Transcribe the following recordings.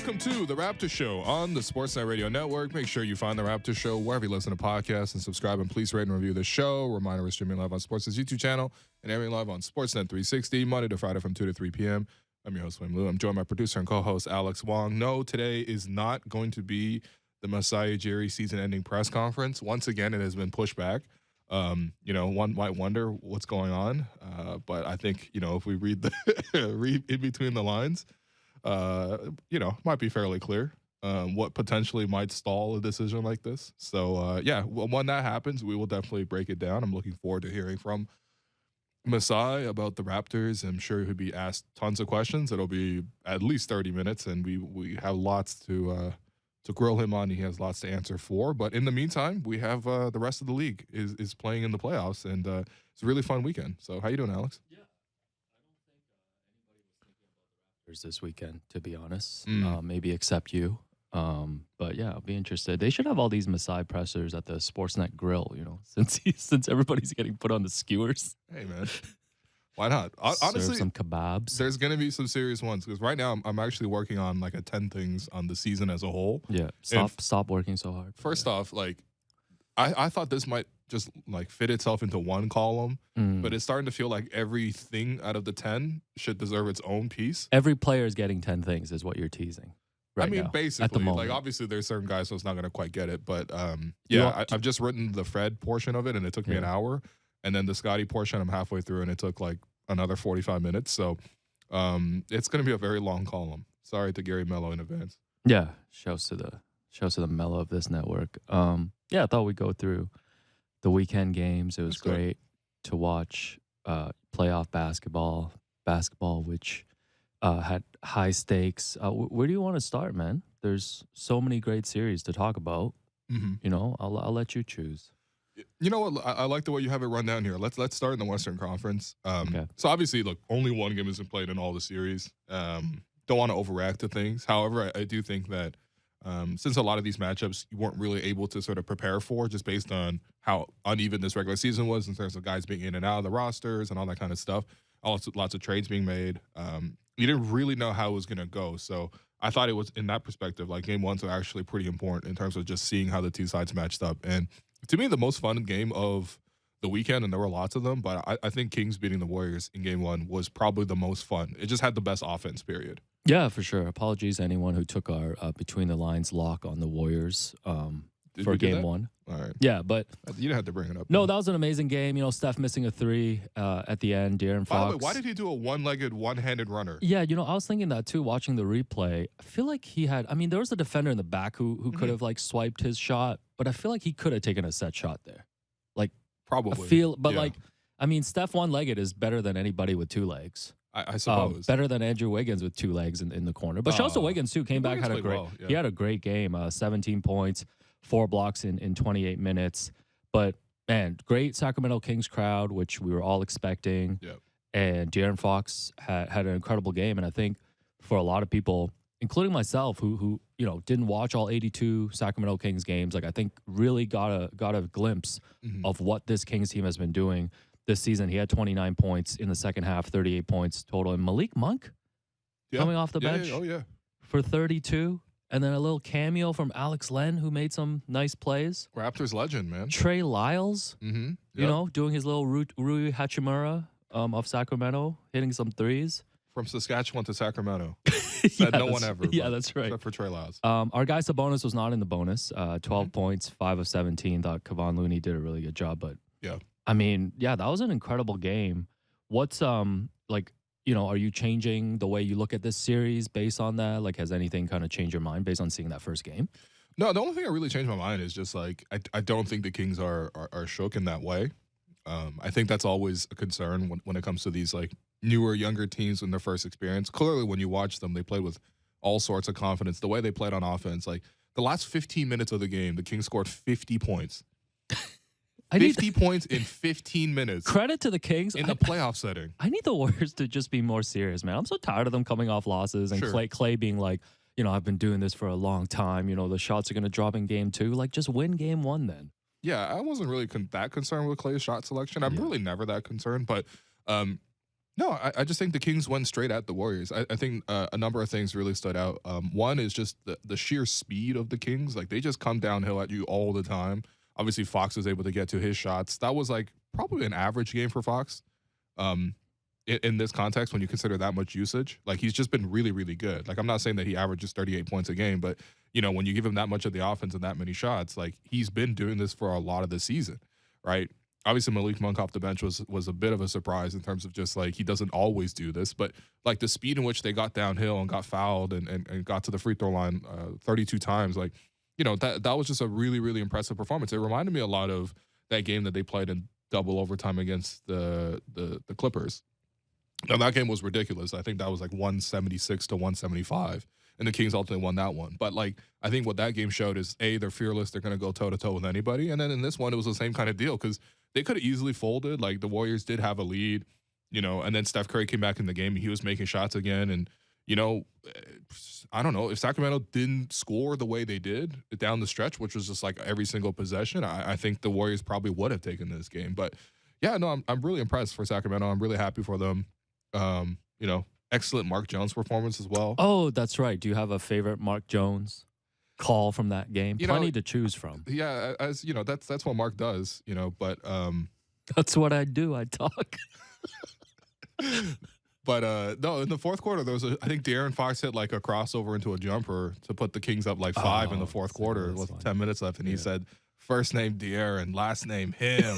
Welcome to the Raptors Show on the Sportsnet Radio Network. Make sure you find the Raptors Show wherever you listen to podcasts and subscribe, and please rate and review the show. Reminder, we're streaming live on Sportsnet's YouTube channel and airing live on Sportsnet 360, Monday to Friday from 2 to 3 p.m. I'm your host, Wayne Lou. I'm joined by producer and co-host Alex Wong. No, today is not going to be the Masai Ujiri season-ending press conference. Once again, it has been pushed back. One might wonder what's going on, but I think, if we read read in between the lines, might be fairly clear what potentially might stall a decision like this. So, when that happens, we will definitely break it down. I'm looking forward to hearing from Masai about the Raptors. I'm sure he'll be asked tons of questions. It'll be at least 30 minutes, and we have lots to grill him on. He has lots to answer for. But in the meantime, we have the rest of the league is playing in the playoffs, and it's a really fun weekend. So how you doing, Alex? Yeah, I don't think anybody was thinking about the Raptors this weekend, to be honest. Maybe except you. But yeah, I'll be interested. They should have all these Masai pressers at the Sportsnet grill, since everybody's getting put on the skewers. Hey, man. Why not? Honestly, serve some kebabs. There's going to be some serious ones because right now I'm actually working on like a 10 things on the season as a whole. Yeah, stop working so hard. First off, I thought this might just fit itself into one column, but it's starting to feel like everything out of the 10 should deserve its own piece. Every player is getting 10 things is what you're teasing. Right now, basically, at the moment. Obviously there's certain guys who's not going to quite get it, but I've just written the Fred portion of it and it took me an hour. And then the Scotty portion, I'm halfway through, and it took another 45 minutes. So it's going to be a very long column. Sorry to Gary Mello in advance. Yeah, shows to the Mello of this network. I thought we'd go through the weekend games. It was great to watch playoff basketball which had high stakes. Where do you want to start, man? There's so many great series to talk about. I'll let you choose. You know what? I like the way you have it run down here. Let's start in the Western Conference. Okay. So obviously, look, only one game has been played in all the series. Don't want to overreact to things. However, I do think that since a lot of these matchups you weren't really able to sort of prepare for just based on how uneven this regular season was in terms of guys being in and out of the rosters and all that kind of stuff. Also, lots of trades being made. You didn't really know how it was going to go. So I thought it was, in that perspective, game ones are actually pretty important in terms of just seeing how the two sides matched up. And to me, the most fun game of the weekend, and there were lots of them, but I think Kings beating the Warriors in game one was probably the most fun. It just had the best offense, period. Yeah, for sure. Apologies to anyone who took our Between the Lines lock on the Warriors for game one. All right. Yeah, but you didn't have to bring it up. No, that was an amazing game. Steph missing a three at the end. De'Aaron Fox. By the way, why did he do a one-legged, one-handed runner? Yeah, I was thinking that too, watching the replay. I feel like he had, there was a defender in the back who could have swiped his shot, but I feel like he could have taken a set shot there. Probably. Steph one-legged is better than anybody with two legs. I suppose. Better than Andrew Wiggins with two legs in the corner. But shouts to Wiggins too. Came back, had a great. Well, yeah. He had a great game. 17 points, 4 blocks in 28 minutes. But man, great Sacramento Kings crowd, which we were all expecting. Yep. And De'Aaron Fox had an incredible game. And I think for a lot of people, including myself, who didn't watch all 82 Sacramento Kings games, I think really got a glimpse of what this Kings team has been doing this season. He had 29 points in the second half, 38 points total. And Malik Monk coming off the bench for 32. And then a little cameo from Alex Len, who made some nice plays. Raptors legend, man. Trey Lyles, doing his little Rui Hachimura of Sacramento, hitting some threes. From Saskatchewan to Sacramento. Said no one ever. Yeah, that's right. Except for Trey Lyles. Our guy Sabonis was not in the bonus. 12 points, 5 of 17. Thought Kevon Looney did a really good job. But yeah. That was an incredible game. What's are you changing the way you look at this series based on that? Has anything kind of changed your mind based on seeing that first game? No, the only thing that really changed my mind is just I don't think the Kings are shook in that way. I think that's always a concern when it comes to these newer, younger teams in their first experience. Clearly, when you watch them, they played with all sorts of confidence. The way they played on offense, the last 15 minutes of the game, the Kings scored 50 points. 50 points in 15 minutes. Credit to the Kings. In the playoff setting. I need the Warriors to just be more serious, man. I'm so tired of them coming off losses and Clay being I've been doing this for a long time. The shots are going to drop in game 2. Just win game 1 then. Yeah, I wasn't really that concerned with Clay's shot selection. I'm really never that concerned. But No, I just think the Kings went straight at the Warriors. I think a number of things really stood out. One is just the sheer speed of the Kings. Like, they just come downhill at you all the time. Obviously, Fox was able to get to his shots. That was like probably an average game for Fox. In this context, when you consider that much usage, like, he's just been really, really good. Like, I'm not saying that he averages 38 points a game, but when you give him that much of the offense and that many shots, like, he's been doing this for a lot of the season, right? Obviously, Malik Monk off the bench was a bit of a surprise in terms of just, like, he doesn't always do this, but, like, the speed in which they got downhill and got fouled and got to the free throw line 32 times, like, that was just a really, really impressive performance. It reminded me a lot of that game that they played in double overtime against the Clippers. Now, that game was ridiculous. I think that was like 176 to 175, and the Kings ultimately won that one. But, like, I think what that game showed is, A, they're fearless. They're going to go toe-to-toe with anybody. And then in this one, it was the same kind of deal because they could have easily folded. Like, the Warriors did have a lead, and then Steph Curry came back in the game, and he was making shots again. And, I don't know. If Sacramento didn't score the way they did down the stretch, which was just like every single possession, I think the Warriors probably would have taken this game. But, yeah, no, I'm really impressed for Sacramento. I'm really happy for them. Excellent Mark Jones performance as well. Oh, that's right. Do you have a favorite Mark Jones call from that game? Plenty to choose from. Yeah, as that's what Mark does, but that's what I do. I talk. But no, in the fourth quarter, there was I think De'Aaron Fox hit like a crossover into a jumper to put the Kings up like 5 in the fourth quarter with 10 minutes left, and he said, first name De'Aaron, last name him.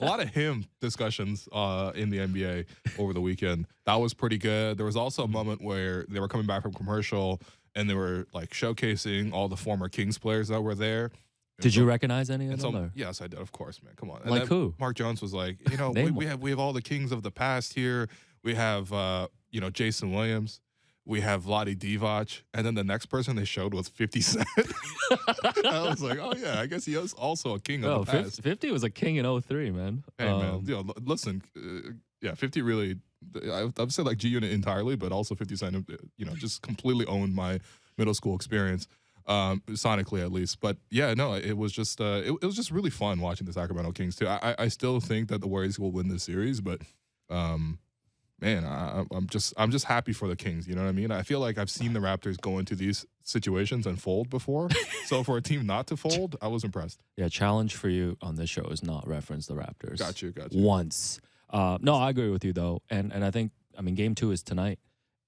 A lot of him discussions in the NBA over the weekend. That was pretty good. There was also a moment where they were coming back from commercial and they were like showcasing all the former Kings players that were there. Did you recognize any of them? Yes, I did. Of course, man. Come on. And like who? Mark Jones was like, we have all the Kings of the past here. We have Jason Williams. We have Vlade Divac, and then the next person they showed was 50 Cent. I was like, oh, yeah, I guess he is also a king of the past. 50 was a king in 03, man. Hey, man, listen, 50 really, I've said like G-Unit entirely, but also 50 Cent, just completely owned my middle school experience, sonically at least. But, yeah, no, it was just it was just really fun watching the Sacramento Kings, too. I still think that the Warriors will win this series, but man, I'm just happy for the Kings. You know what I mean? I feel like I've seen the Raptors go into these situations and fold before. So for a team not to fold, I was impressed. Yeah, challenge for you on this show is not reference the Raptors. Got you. Once. No, I agree with you though, and I think Game 2 is tonight,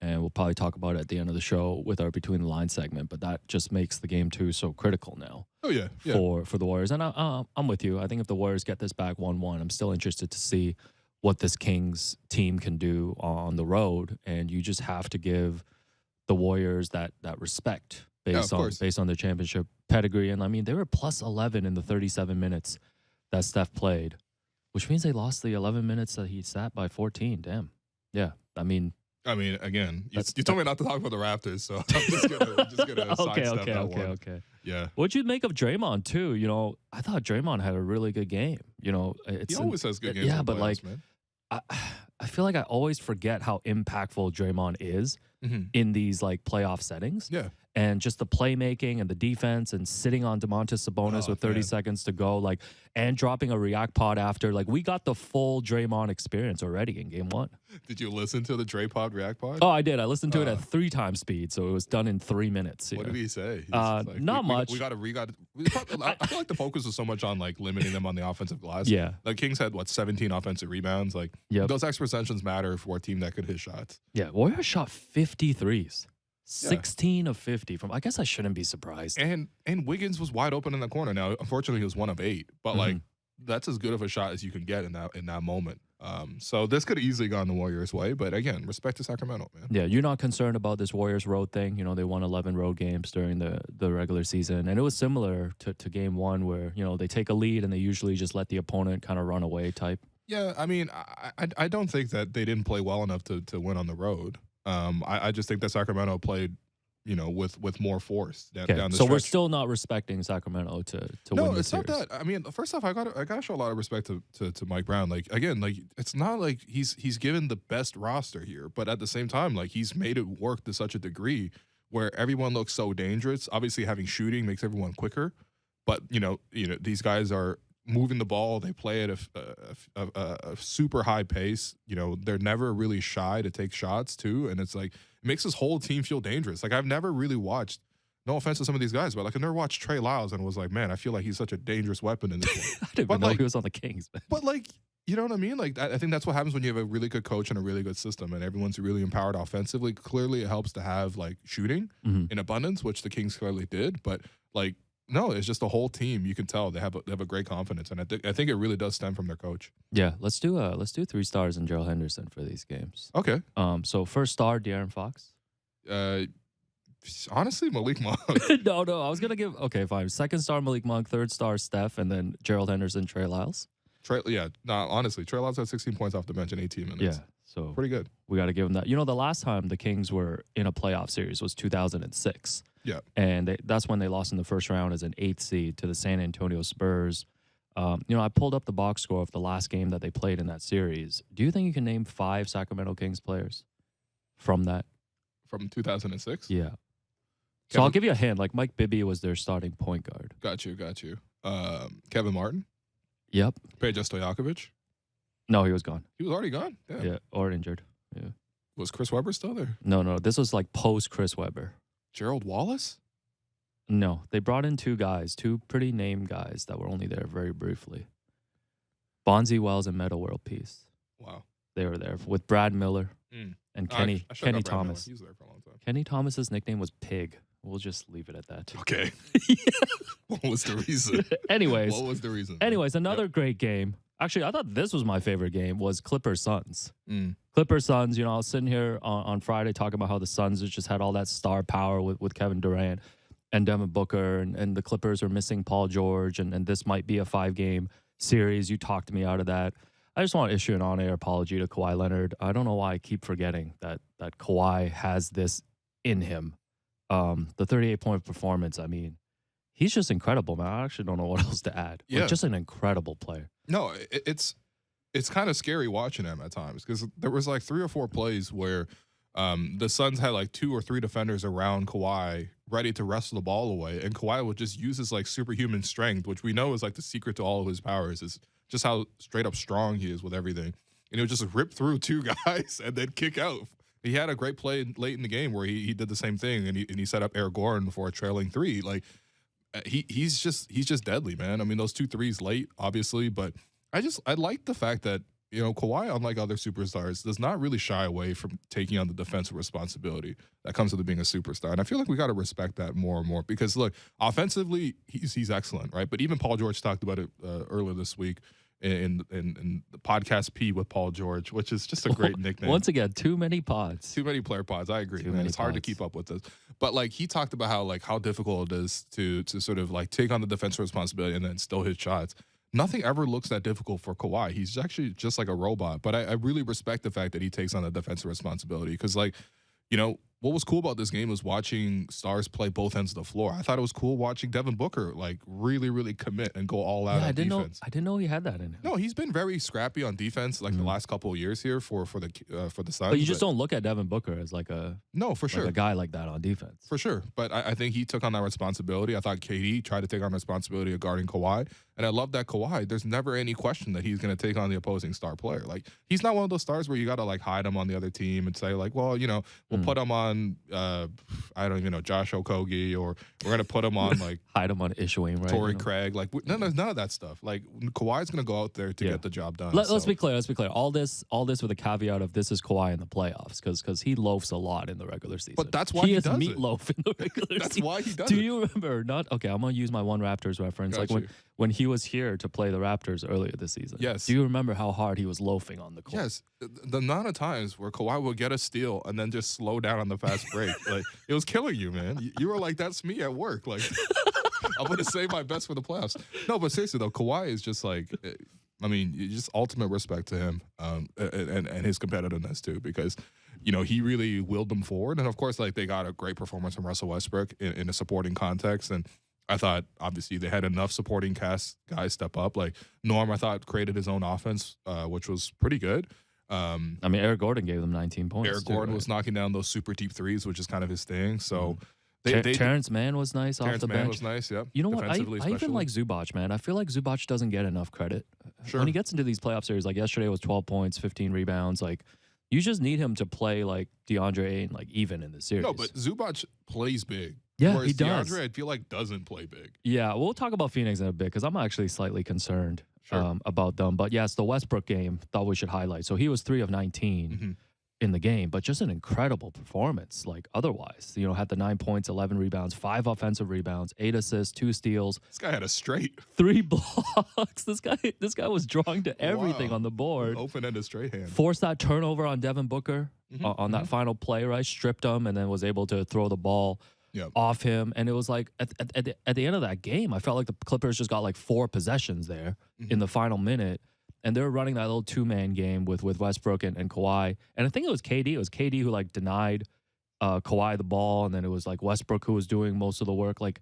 and we'll probably talk about it at the end of the show with our Between the Lines segment. But that just makes the Game 2 so critical now. Oh yeah. For the Warriors, and I'm with you. I think if the Warriors get this back 1-1, I'm still interested to see what this Kings team can do on the road, and you just have to give the Warriors that respect based on their championship pedigree. And they were plus 11 in the 37 minutes that Steph played, which means they lost the 11 minutes that he sat by 14. Damn. Yeah. Again, you told me not to talk about the Raptors, so I'm just gonna sidestep that one. Okay. Yeah. What'd you make of Draymond too? I thought Draymond had a really good game. He always has good games. Yeah, but playoffs, man. I feel like I always forget how impactful Draymond is in these like playoff settings. Yeah. And just the playmaking and the defense and sitting on Domantas Sabonis with 30 seconds to go, and dropping a react pod after. We got the full Draymond experience already in Game 1. Did you listen to the Dre pod react pod? Oh, I did. I listened to it at 3 times speed, so it was done in 3 minutes. What did he say? Not much. I feel like the focus was so much on limiting them on the offensive glass. Yeah. The Kings had 17 offensive rebounds. Those extra possessions matter for a team that could hit shots. Yeah, Warriors shot 53s. 16 of 50 from. I guess I shouldn't be surprised. And Wiggins was wide open in the corner. Now, unfortunately, he was 1 of 8, but that's as good of a shot as you can get in that moment. So this could have easily gone the Warriors' way, but again, respect to Sacramento, man. Yeah, you're not concerned about this Warriors road thing. They won 11 road games during the regular season, and it was similar to Game 1 where they take a lead and they usually just let the opponent kind of run away type. Yeah, I don't think that they didn't play well enough to win on the road. I just think that Sacramento played, with more force down the stretch. We're still not respecting Sacramento to win the series. No, it's not that. First off, I gotta show a lot of respect to Mike Brown. It's not like he's given the best roster here, but at the same time, he's made it work to such a degree where everyone looks so dangerous. Obviously, having shooting makes everyone quicker, but these guys are moving the ball. They play at a super high pace. You know, they're never really shy to take shots too, and it's like it makes this whole team feel dangerous. Like I've never really watched. No offense to some of these guys, but like I never watched Trey Lyles and was like, man, I feel like he's such a dangerous weapon in this game. I didn't even know he was on the Kings. But like, you know what I mean? Like I think that's what happens when you have a really good coach and a really good system, and everyone's really empowered offensively. Clearly, it helps to have like shooting in abundance, which the Kings clearly did. But like, no, it's just the whole team. You can tell they have a great confidence, and I think it really does stem from their coach. Yeah, let's do 3 stars and Gerald Henderson for these games. Okay. So first star, De'Aaron Fox. Honestly, Malik Monk. No, I was gonna give. Okay, fine. Second star, Malik Monk. Third star, Steph, and then Gerald Henderson, Trey Lyles. Honestly, Trey Lyles had 16 points off the bench in 18 minutes. Yeah, so pretty good. We got to give him that. You know, the last time the Kings were in a playoff series was 2006. Yeah, and that's when they lost in the first round as an 8th seed to the San Antonio Spurs. You know, I pulled up the box score of the last game that they played in that series. Do you think you can name 5 Sacramento Kings players from that? From 2006? Yeah. So I'll give you a hint. Like Mike Bibby was their starting point guard. Got you. Kevin Martin? Yep. Peja Stojakovic? No, he was gone. He was already gone? Damn. Yeah, or injured. Yeah. Was Chris Webber still there? No. This was like post Chris Webber. Gerald Wallace? No, they brought in 2 guys, 2 pretty named guys that were only there very briefly. Bonzi Wells and Metta World Peace. Wow. They were there with Brad Miller and Kenny Thomas. He was there for a long time. Kenny Thomas's nickname was Pig. We'll just leave it at that. Okay. What was the reason? Anyways. What was the reason? Anyways, another great game. Actually, I thought this was my favorite game, was Clippers Suns. Mm. Clippers Suns, you know, I was sitting here on Friday talking about how the Suns just had all that star power with Kevin Durant and Devin Booker, and the Clippers are missing Paul George, and this might be a 5-game series. You talked me out of that. I just want to issue an on-air apology to Kawhi Leonard. I don't know why I keep forgetting that Kawhi has this in him. The 38-point performance, I mean, he's just incredible, man. I actually don't know what else to add. Yeah. Like, just an incredible player. No, it's kind of scary watching him at times because there was like 3 or 4 plays where the Suns had like 2 or 3 defenders around Kawhi ready to wrestle the ball away, and Kawhi would just use his like superhuman strength, which we know is like the secret to all of his powers, is just how straight up strong he is with everything. And he would just rip through 2 guys and then kick out. He had a great play late in the game where he did the same thing, and he set up Eric Gordon for a trailing 3. Like he's just deadly, man. I mean, those 2 threes late, obviously, but I like the fact that, you know, Kawhi, unlike other superstars, does not really shy away from taking on the defensive responsibility that comes with being a superstar. And I feel like we got to respect that more and more because, look, offensively, he's excellent, right? But even Paul George talked about it earlier this week in the podcast P with Paul George, which is just a great nickname. Once again, too many pods. Too many player pods. I agree, man. It's hard to keep up with this. But like he talked about how difficult it is to sort of like take on the defensive responsibility and then still hit shots. Nothing ever looks that difficult for Kawhi. He's actually just like a robot. But I really respect the fact that he takes on the defensive responsibility because, like, you know, what was cool about this game was watching stars play both ends of the floor. I thought it was cool watching Devin Booker like really, really commit and go all out on defense. I didn't know he had that in him. No, he's been very scrappy on defense like the last couple of years here for the Suns. But you just don't look at Devin Booker as like a a guy like that on defense. For sure. But I think he took on that responsibility. I thought KD tried to take on responsibility of guarding Kawhi. And I love that Kawhi, there's never any question that he's going to take on the opposing star player. Like, he's not one of those stars where you got to, like, hide him on the other team and say, like, well, you know, we'll put him on, I don't even know, Josh Okogie, or we're going to put him on, like... hide him on Issuing, right? Torrey Craig. Like, none of that stuff. Like, Kawhi's going to go out there to get the job done. Let's be clear. All this with a caveat of this is Kawhi in the playoffs because he loafs a lot in the regular season. But that's why he does it. He is meatloaf in the regular season. That's why he does it. Do you remember? Okay, I'm going to use my one Raptors reference. When he was here to play the Raptors earlier this season. Yes. Do you remember how hard he was loafing on the court? Yes. The amount of times where Kawhi would get a steal and then just slow down on the fast break. Like, it was killing you, man. You were like, that's me at work. Like, I'm going to save my best for the playoffs. No, but seriously, though, Kawhi is just like, I mean, just ultimate respect to him and his competitiveness, too, because, you know, he really willed them forward. And, of course, like, they got a great performance from Russell Westbrook in a supporting context. And I thought, obviously, they had enough supporting cast guys step up. Like, Norm, I thought, created his own offense, which was pretty good. I mean, Eric Gordon gave them 19 points. Eric Gordon was knocking down those super deep threes, which is kind of his thing. So, Terrence Mann was nice off the bench. Was nice, yep. You know what? I even like Zubac, man. I feel like Zubac doesn't get enough credit. Sure. When he gets into these playoff series, like yesterday was 12 points, 15 rebounds. Like, you just need him to play like DeAndre Ayton, like even in the series. No, but Zubac plays big. Yeah, whereas he does. DeAndre, I feel like, doesn't play big. Yeah, we'll talk about Phoenix in a bit because I'm actually slightly concerned about them. But yes, the Westbrook game, thought we should highlight. So he was 3 of 19 in the game, but just an incredible performance. Like otherwise, had the 9 points, 11 rebounds, 5 offensive rebounds, 8 assists, 2 steals. This guy had a straight 3 blocks. This guy was drawing to everything on the board. Open-ended straight hand. Forced that turnover on Devin Booker on that final play, right? Stripped him and then was able to throw the ball off him. And it was like at the end of that game, I felt like the Clippers just got like 4 possessions there in the final minute. And they were running that little 2-man game with Westbrook and Kawhi. And I think it was KD. It was KD who like denied Kawhi the ball, and then it was like Westbrook who was doing most of the work. Like,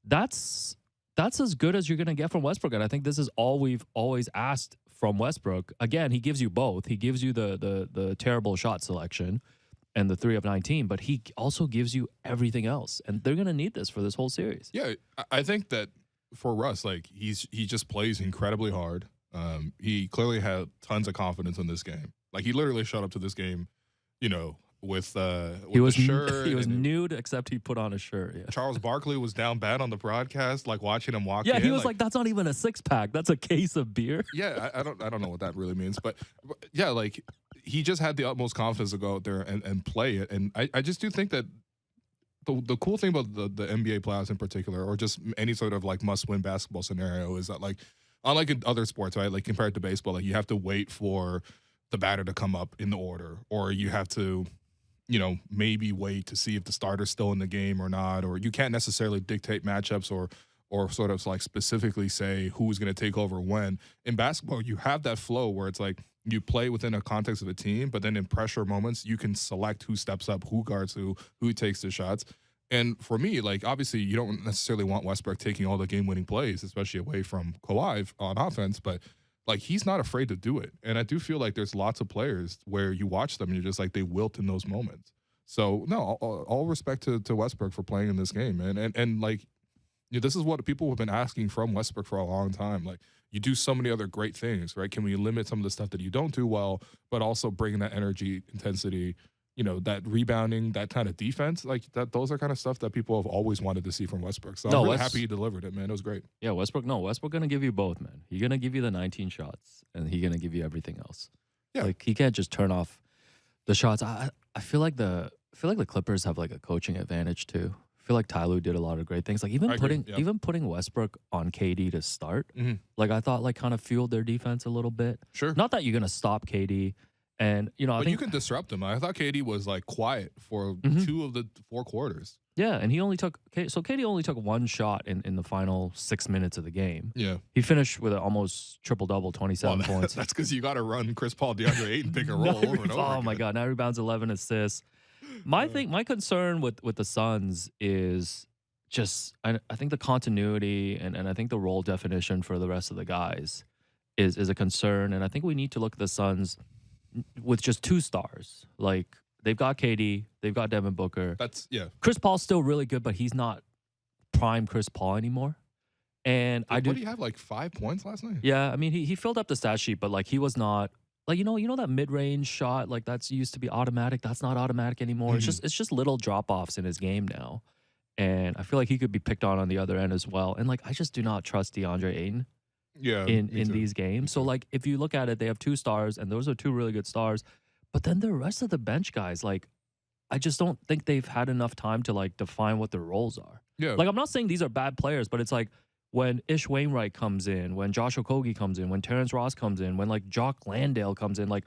that's as good as you're gonna get from Westbrook. And I think this is all we've always asked from Westbrook. Again, he gives you both. He gives you the terrible shot selection and the 3 of 19, but he also gives you everything else. And they're gonna need this for this whole series. Yeah, I think that for Russ, like he just plays incredibly hard. He clearly had tons of confidence in this game. Like he literally showed up to this game, with the shirt. He was nude, except he put on a shirt. Yeah. Charles Barkley was down bad on the broadcast, like watching him walk in. Yeah, he was like, that's not even a 6-pack. That's a case of beer. Yeah, I don't know what that really means. But yeah, like he just had the utmost confidence to go out there and play it. And I just do think that the cool thing about the NBA playoffs in particular, or just any sort of like must-win basketball scenario, is that like, unlike in other sports, right? Like compared to baseball, like you have to wait for the batter to come up in the order, or you have to, maybe wait to see if the starter's still in the game or not, or you can't necessarily dictate matchups or sort of like specifically say who's going to take over when. In basketball, you have that flow where it's like you play within a context of a team, but then in pressure moments, you can select who steps up, who guards who takes the shots. And for me, like, obviously, you don't necessarily want Westbrook taking all the game-winning plays, especially away from Kawhi on offense, but, like, he's not afraid to do it. And I do feel like there's lots of players where you watch them and you're just like, they wilt in those moments. So, no, all respect to Westbrook for playing in this game, man. And like, this is what people have been asking from Westbrook for a long time. Like, you do so many other great things, right? Can we limit some of the stuff that you don't do well, but also bring that energy, intensity, that rebounding, that kind of defense, like that, those are kind of stuff that people have always wanted to see from Westbrook. So I'm really happy he delivered it, man. It was great. Yeah, Westbrook going to give you both, man. He's going to give you the 19 shots, and he's going to give you everything else. Yeah. Like, he can't just turn off the shots. I feel like the Clippers have like a coaching advantage too. I feel like Ty Lue did a lot of great things. Like even putting Westbrook on KD to start, like I thought like kind of fueled their defense a little bit. Sure. Not that you're going to stop KD. And, I think you can disrupt him. I thought KD was like quiet for 2 of the 4 quarters. Yeah, and KD only took 1 shot in the final 6 minutes of the game. Yeah. He finished with an almost triple-double, 27 points. That's because you got to run Chris Paul, DeAndre Ayton, pick and roll over and over. Oh, my God. 9 rebounds, 11 assists. My concern with the Suns is just, I think the continuity and I think the role definition for the rest of the guys is a concern. And I think we need to look at the Suns with just 2 stars. Like, they've got KD, they've got Devin Booker. Chris Paul's still really good, but he's not prime Chris Paul anymore. And what did he have, like 5 points last night? Yeah, I mean, he filled up the stat sheet, but like he was not like, you know that mid-range shot, like that's used to be automatic. That's not automatic anymore. It's just little drop-offs in his game now. And I feel like he could be picked on the other end as well. And like, I just do not trust DeAndre Ayton. Yeah, in these games. So like if you look at it, they have 2 stars and those are 2 really good stars. But then the rest of the bench guys, like I just don't think they've had enough time to like define what their roles are. Yeah. Like I'm not saying these are bad players, but it's like when Ish Wainwright comes in, when Josh Okogie comes in, when Terrence Ross comes in, when like Jock Landale comes in, like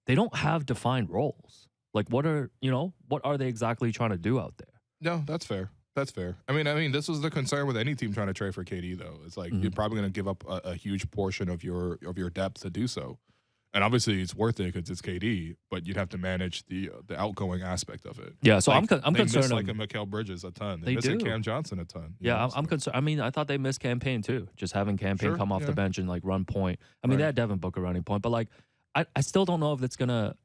they don't have defined roles. Like what are they exactly trying to do out there? No, that's fair. That's fair. I mean, this was the concern with any team trying to trade for KD, though. It's like you're probably going to give up a huge portion of your depth to do so, and obviously it's worth it because it's KD. But you'd have to manage the outgoing aspect of it. Yeah, so like, I'm concerned. Miss like a Mikal Bridges a ton. They miss a Cam Johnson a ton. Yeah, I'm concerned. I mean, I thought they missed Campaign too. Just having Campaign come off the bench and like run point. I mean, they had Devin Booker running point, but like I still don't know if it's gonna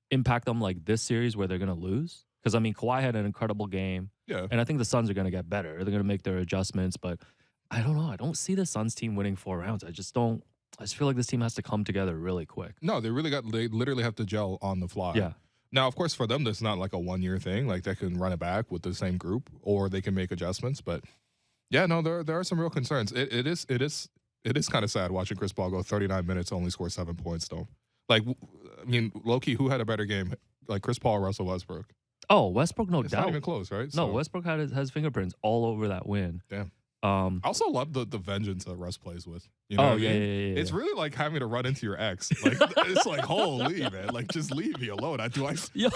impact them like this series where they're gonna lose. Because, I mean, Kawhi had an incredible game. Yeah. And I think the Suns are going to get better. They're going to make their adjustments. But I don't know. I don't see the Suns team winning 4 rounds. I just feel like this team has to come together really quick. No, they literally have to gel on the fly. Yeah. Now, of course, for them, this is not like a 1-year thing. Like, they can run it back with the same group, or they can make adjustments. But yeah, no, there are some real concerns. It is kind of sad watching Chris Paul go 39 minutes, only score 7 points, though. Like, I mean, low-key, who had a better game? Like, Chris Paul or Russell Westbrook? Oh, Westbrook, no doubt. It's not even close, right? No, Westbrook has fingerprints all over that win. Damn. I also love the vengeance that Russ plays with. You know Oh, what I yeah, mean? yeah. It's really like having to run into your ex. Like, it's like, holy, man. Like, just leave me alone. Yo,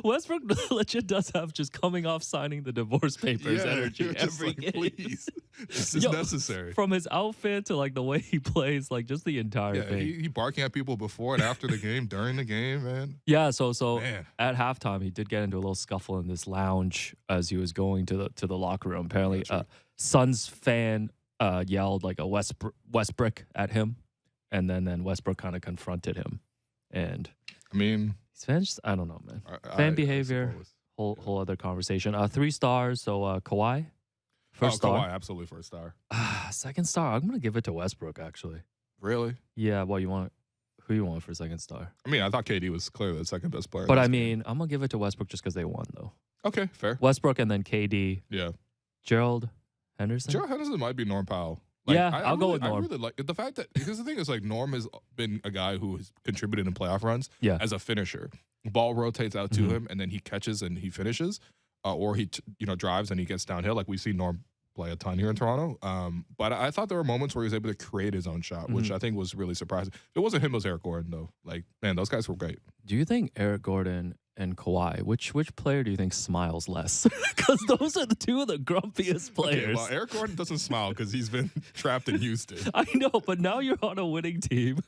Westbrook legit does have just coming off signing the divorce papers energy you're just every like, game. please. This is necessary. From his outfit to like the way he plays, like just the entire thing. He barking at people before and after the game, during the game, man. Yeah, so Man. at halftime he did get into a little scuffle in this lounge as he was going to the locker room. Apparently, Suns fan yelled like a Westbrook at him, and then Westbrook kind of confronted him. And I mean, these fans just, I don't know, man. Fan behavior, whole other conversation. 3 stars. So Kawhi, first star. Kawhi, absolutely first star. Second star. I'm gonna give it to Westbrook actually. Really? Yeah. What you want? Who you want for second star? I mean, I thought KD was clearly the second best player. But I mean, I'm gonna give it to Westbrook just because they won though. Okay, fair. Westbrook and then KD. Yeah. Gerald Henderson. Gerald Henderson might be Norm Powell. Yeah, I'll go with Norm. I really like the fact that, because the thing is, like, Norm has been a guy who has contributed in playoff runs as a finisher. The ball rotates out to him, and then he catches and he finishes, or he drives and he gets downhill. Like, we see Norm play a ton here in Toronto. But I thought there were moments where he was able to create his own shot, which I think was really surprising. If it wasn't him, it was Eric Gordon, though. Like, man, those guys were great. Do you think Eric Gordon and Kawhi, which player do you think smiles less? Because those are the 2 of the grumpiest players. Okay, well, Eric Gordon doesn't smile because he's been trapped in Houston. I know, but now you're on a winning team.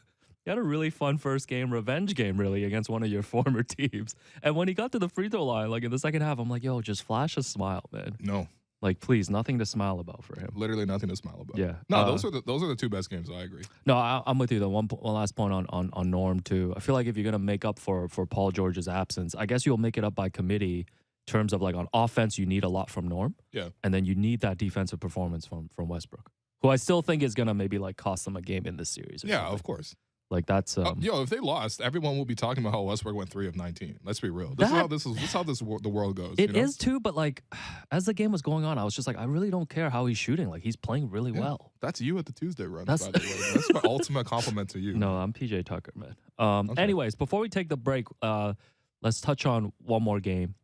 You had a really fun first game, revenge game, really, against one of your former teams. And when he got to the free throw line, like in the second half, I'm like, yo, just flash a smile, man. No. Like, please, nothing to smile about for him. Literally nothing to smile about. Yeah. No, those are the 2 best games. I agree. No, I'm with you. The one last point on Norm too. I feel like if you're gonna make up for Paul George's absence, I guess you'll make it up by committee. In terms of like on offense, you need a lot from Norm. Yeah. And then you need that defensive performance from Westbrook, who I still think is gonna maybe like cost them a game in this series. Yeah, something. of course. Like that's if they lost, everyone will be talking about how Westbrook went 3 of 19. Let's be real. This is how the world goes. It is too, but like as the game was going on, I was just like, I really don't care how he's shooting. Like he's playing really well. That's you at the Tuesday run. By the way, that's my ultimate compliment to you. No, I'm PJ Tucker, man. Anyways, before we take the break, let's touch on one more game.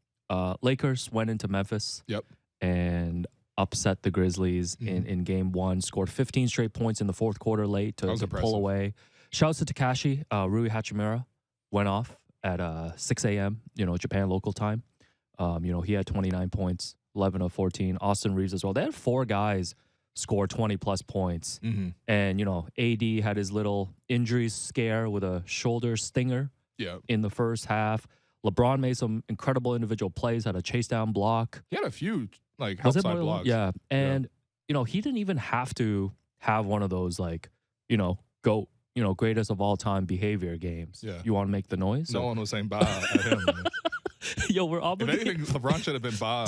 Lakers went into Memphis. Yep. And upset the Grizzlies in game 1. Scored 15 straight points in the fourth quarter late to pull away. Shouts to Takashi. Rui Hachimura went off at 6 a.m., Japan local time. He had 29 points, 11 of 14. Austin Reeves as well. They had 4 guys score 20-plus points. And, AD had his little injury scare with a shoulder stinger in the first half. LeBron made some incredible individual plays, had a chase down block. He had a few, like, outside blocks. Yeah. And, he didn't even have to have one of those, like, GOAT, greatest of all time behavior games. Yeah. You want to make the noise? No one was saying bye at him. Yo, we're obligated. If anything, LeBron should have been bye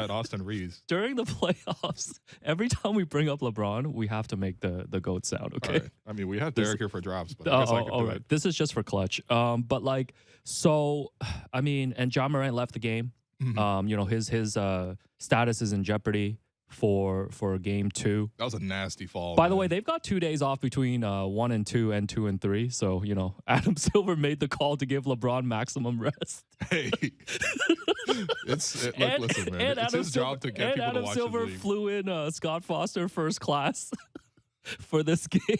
at Austin Reeves. During the playoffs, every time we bring up LeBron, we have to make the GOAT sound, okay? Right. I mean, we have Derek here for drops, but I guess I can do it. This is just for clutch. But like, and John Morant left the game. His status is in jeopardy for game 2. That was a nasty fall. By the way, they've got 2 days off between 1 and 2 and 2 and 3. So, Adam Silver made the call to give LeBron maximum rest. Hey, listen, man. It's his job to get people to watch Silver his league. Flew in Scott Foster first class for this game.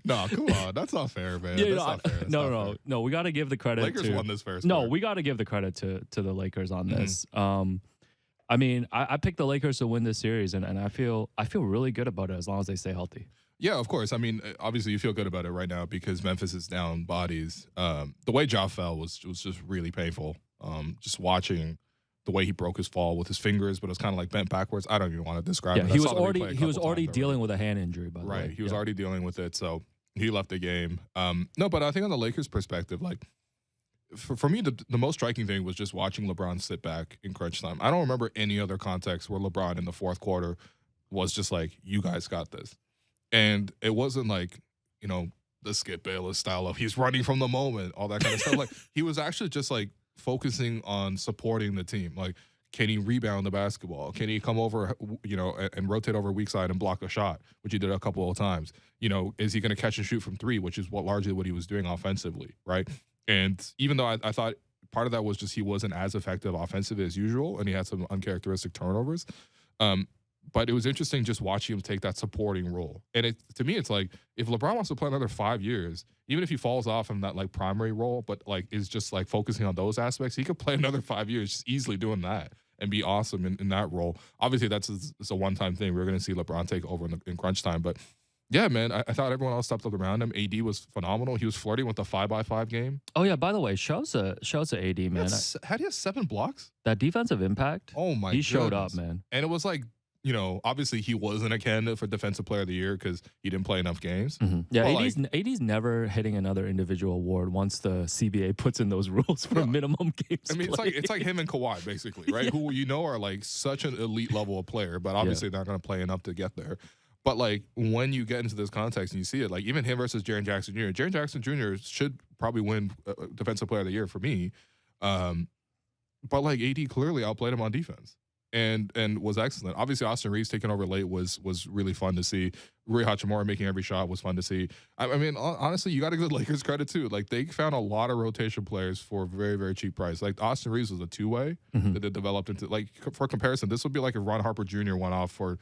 No, come on. That's not fair, man. That's not fair. No. We got to give the credit Lakers won this first. No, we got to give the credit to the Lakers on this. I picked the Lakers to win this series, and I feel really good about it as long as they stay healthy. Yeah, of course. I mean, obviously you feel good about it right now because Memphis is down bodies. The way Ja fell was just really painful. Just watching the way he broke his fall with his fingers, but it was kind of like bent backwards. I don't even want to describe it. He was already dealing with a hand injury, by the way. Right. He was already dealing with it, so he left the game. No, but I think on the Lakers' perspective, like, for me, the most striking thing was just watching LeBron sit back in crunch time. I don't remember any other context where LeBron in the fourth quarter was just like, you guys got this. And it wasn't like, the Skip Bayless style of he's running from the moment, all that kind of stuff. Like, he was actually just like focusing on supporting the team. Like, can he rebound the basketball? Can he come over, and rotate over weak side and block a shot, which he did a couple of times? Is he going to catch and shoot from three, which is largely what he was doing offensively, right? And even though I thought part of that was just he wasn't as effective offensively as usual, and he had some uncharacteristic turnovers, but it was interesting just watching him take that supporting role. And to me, it's like, if LeBron wants to play another 5 years, even if he falls off in that like primary role, but like is just like focusing on those aspects, he could play another 5 years just easily doing that and be awesome in that role. Obviously, it's a one-time thing. We're going to see LeBron take over in crunch time. But yeah, man, I thought everyone else stepped up around him. AD was phenomenal. He was flirting with the 5x5 game. Oh yeah, by the way, shouts to AD, man. How do you have 7 blocks? That defensive impact. Oh my, he showed up, man. And it was like, obviously he wasn't a candidate for Defensive Player of the Year because he didn't play enough games. Mm-hmm. Yeah, AD's never hitting another individual award once the CBA puts in those rules for minimum games. I mean, it's like him and Kawhi basically, right? Yeah. Who are like such an elite level of player, but obviously they're not going to play enough to get there. But like when you get into this context and you see it, like even him versus Jaren Jackson Jr. Jaren Jackson Jr. should probably win Defensive Player of the Year for me. But like AD clearly outplayed him on defense. And was excellent. Obviously, Austin Reeves taking over late was really fun to see. Rui Hachimura making every shot was fun to see. I mean, honestly, you got to give the Lakers credit too. Like they found a lot of rotation players for a very, very cheap price. Like Austin Reeves was a two-way that they developed into. Like for comparison, this would be like if Ron Harper Jr. went off for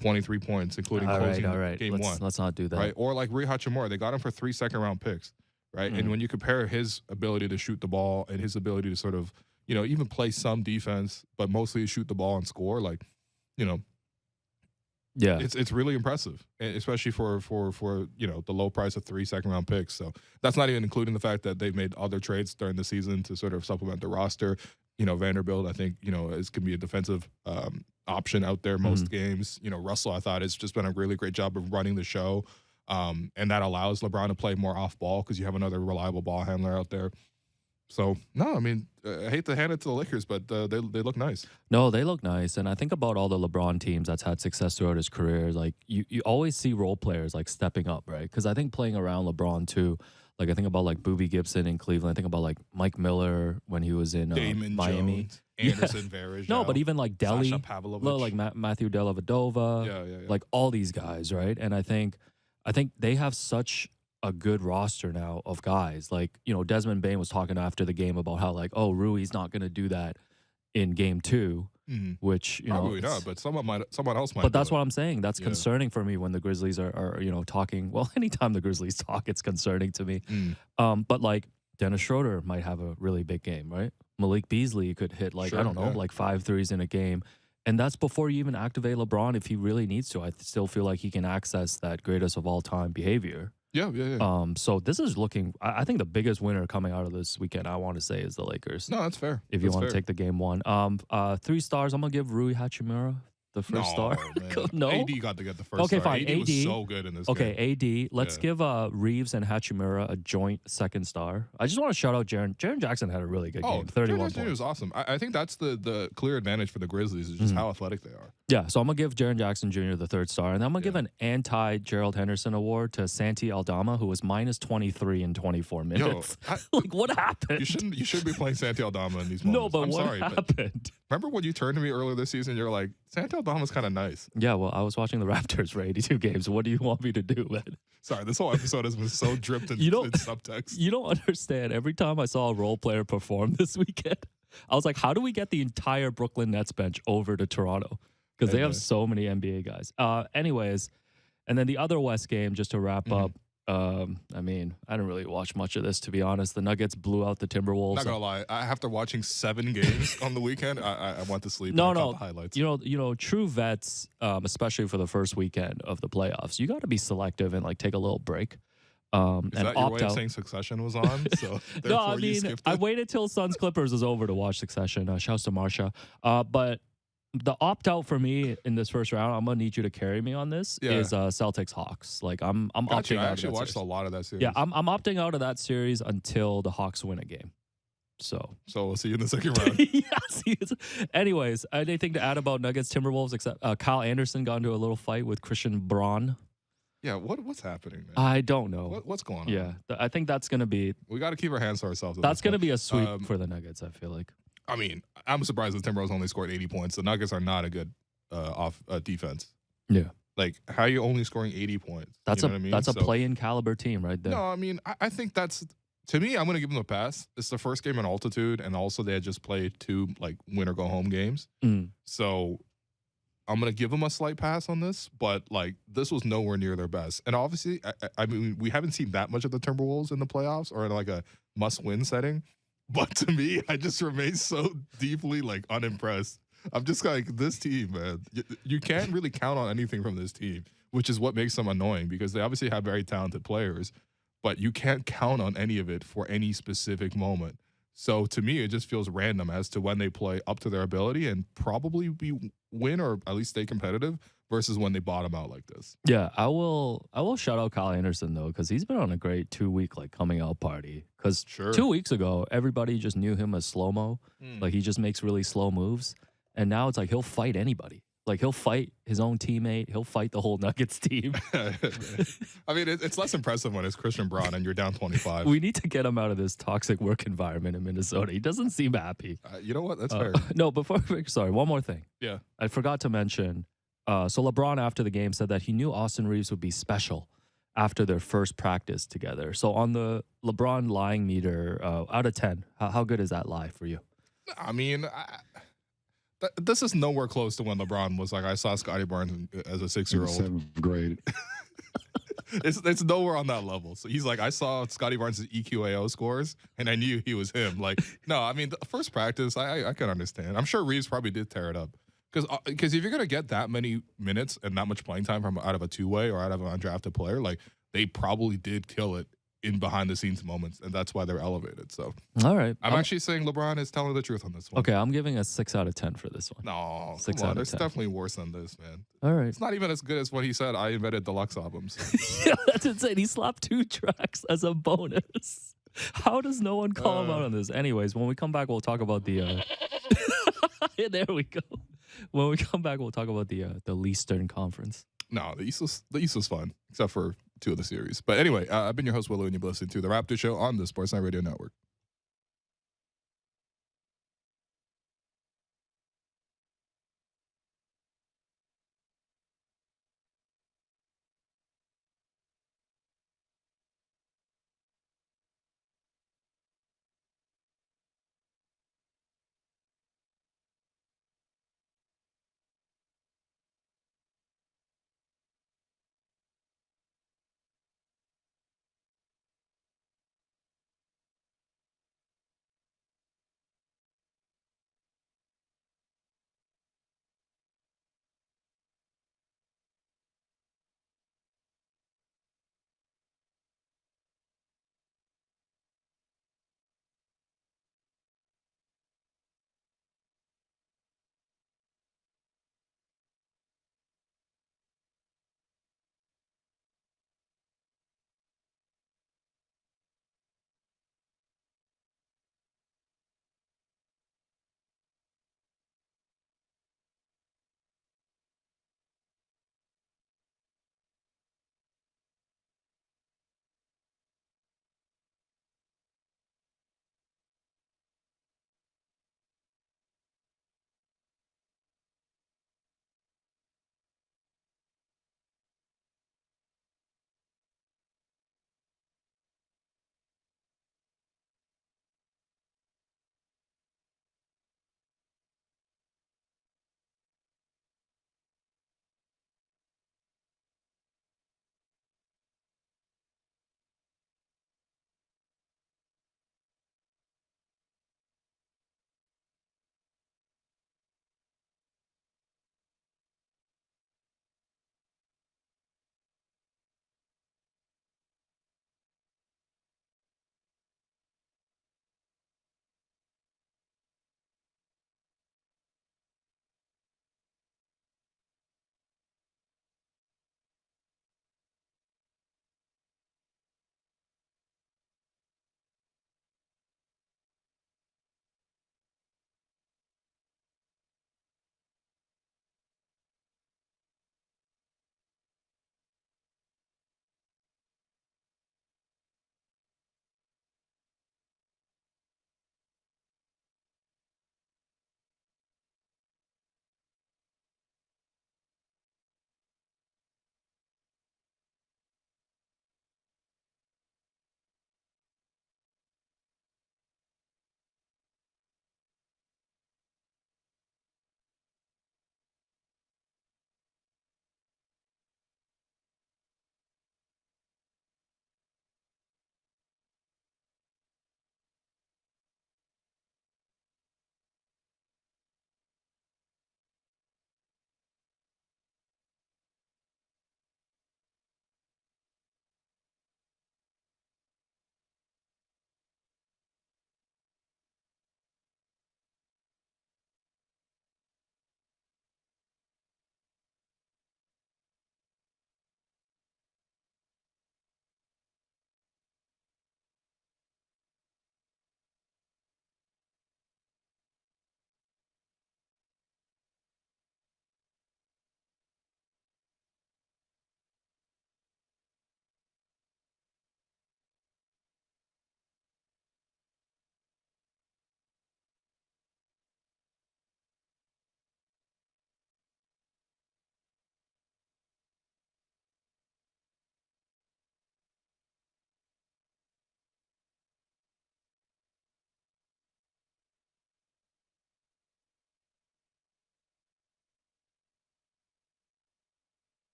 23 points, including closing game one. Let's not do that. Right? Or like Rui Hachimura, they got him for 3 second-round picks, right? And when you compare his ability to shoot the ball and his ability to sort of even play some defense, but mostly shoot the ball and score. Like, it's really impressive, especially for the low price of 3 second-round picks. So that's not even including the fact that they've made other trades during the season to sort of supplement the roster. Vanderbilt, I think, can be a defensive option out there most games. Russell, I thought, has just been a really great job of running the show, and that allows LeBron to play more off ball because you have another reliable ball handler out there. So, no, I mean, I hate to hand it to the Lakers, but they look nice. No, they look nice. And I think about all the LeBron teams that's had success throughout his career. Like, you always see role players, like, stepping up, right? Because I think playing around LeBron, too, like, I think about, like, Boobie Gibson in Cleveland. I think about, like, Mike Miller when he was in Miami. Jones, Anderson, Varejao. No, but even, like, Delhi. Sasha Pavlovich. Like, Matthew Dellavedova. Yeah. Like, all these guys, right? And I think they have such a good roster now of guys. Like, Desmond Bain was talking after the game about how, like, oh, Rui's not going to do that in game 2, which, probably not, but someone else might. But that's what I'm saying. That's concerning for me when the Grizzlies are talking. Well, anytime the Grizzlies talk, it's concerning to me. But like Dennis Schroeder might have a really big game, right? Malik Beasley could hit like, I don't know, like 5 threes in a game. And that's before you even activate LeBron if he really needs to. I still feel like he can access that greatest of all time behavior. Yeah. So this is looking. I think the biggest winner coming out of this weekend, I want to say, is the Lakers. No, that's fair. If you want to take the game 1, 3 stars. I'm gonna give Rui Hachimura the first star. No, AD got to get the first. Okay, star. fine. AD was so good in this. Okay, game. AD. Let's give Reeves and Hachimura a joint 2nd star. I just want to shout out Jaren. Jaren Jackson had a really good game. 31 points. Was awesome. I think that's the clear advantage for the Grizzlies is just how athletic they are. Yeah, so I'm gonna give Jaren Jackson Jr. the 3rd star, and I'm gonna give an anti-Gerald Henderson award to Santi Aldama, who was minus 23 in 24 minutes. Like, what happened? You shouldn't be playing Santi Aldama in these moments. No, but I'm sorry, happened? Remember when you turned to me earlier this season? You're like, Santi Aldama's kind of nice. Yeah, well, I was watching the Raptors for 82 games. What do you want me to do, man? Sorry, this whole episode has been so dripped in subtext. You don't understand. Every time I saw a role player perform this weekend, I was like, how do we get the entire Brooklyn Nets bench over to Toronto? Because they have so many NBA guys. Anyways, and then the other West game, just to wrap up, I mean, I didn't really watch much of this, to be honest. The Nuggets blew out the Timberwolves. Not gonna lie, after watching 7 games on the weekend, I went to sleep. No, the highlights. True vets, especially for the first weekend of the playoffs, you got to be selective and like take a little break. Is that your way of saying Succession was on? So no, I mean, I waited till Suns Clippers is over to watch Succession. Shouts to Marsha. But the opt-out for me in this first round, I'm gonna need you to carry me on this, is Celtics Hawks. Like I'm opting out. I actually watched a lot of that series. Yeah, I'm opting out of that series until the Hawks win a game. So we'll see you in the second round. Yes. Anyways, anything to add about Nuggets Timberwolves except Kyle Anderson got into a little fight with Christian Braun. Yeah, what's happening, man? I don't know. What's going on? Yeah, I think that's gonna be. We got to keep our hands to ourselves. That's gonna be a sweep for the Nuggets. I feel like. I mean, I'm surprised the Timberwolves only scored 80 points. The Nuggets are not a good defense. Yeah. Like, how are you only scoring 80 points? That's you know what I mean? That's a play-in caliber team right there. No, I mean, I think that's, to me, I'm going to give them a pass. It's the first game in altitude, and also they had just played 2 like win or go home games. So I'm going to give them a slight pass on this, but like this was nowhere near their best. And obviously, I mean, we haven't seen that much of the Timberwolves in the playoffs or in like a must-win setting. But to me, I just remain so deeply like unimpressed. I'm just like, this team, man, you can't really count on anything from this team, which is what makes them annoying because they obviously have very talented players, but you can't count on any of it for any specific moment. So to me, it just feels random as to when they play up to their ability and probably win or at least stay competitive versus when they bottom out like this. Yeah, I will shout out Kyle Anderson though, because he's been on a great 2-week like coming out party. Because 2 weeks ago, everybody just knew him as slow-mo. Like he just makes really slow moves. And now it's like he'll fight anybody. Like he'll fight his own teammate. He'll fight the whole Nuggets team. I mean, it's less impressive when it's Christian Braun and you're down 25. We need to get him out of this toxic work environment in Minnesota. He doesn't seem happy. You know what? That's fair. No, sorry, one more thing. Yeah. I forgot to mention. So LeBron after the game said that he knew Austin Reeves would be special after their first practice together. So on the LeBron lying meter, out of 10, how good is that lie for you? I mean, this is nowhere close to when LeBron was like, I saw Scotty Barnes as a 6-year-old. 7th grade. It's nowhere on that level. So he's like, I saw Scotty Barnes' EQAO scores, and I knew he was him. Like, no, I mean, the first practice, I can understand. I'm sure Reeves probably did tear it up. Because if you're going to get that many minutes and that much playing time from out of a two-way or out of an undrafted player, like, they probably did kill it in behind-the-scenes moments, and that's why they're elevated. So, all right. I'm actually saying LeBron is telling the truth on this one. Okay, I'm giving a 6 out of 10 for this one. No, 6 come out on. of It's 10. definitely worse than this, man. All right. It's not even as good as what he said. I invented deluxe albums. Yeah, that's insane. He slapped 2 tracks as a bonus. How does no one call him out on this? Anyways, when we come back, we'll talk about the. There we go. When we come back, we'll talk about the Eastern Conference. No, the East was fun, except for 2 of the series. But anyway, I've been your host, Willow, and you've been listening to The Raptor Show on the Sportsnet Radio Network.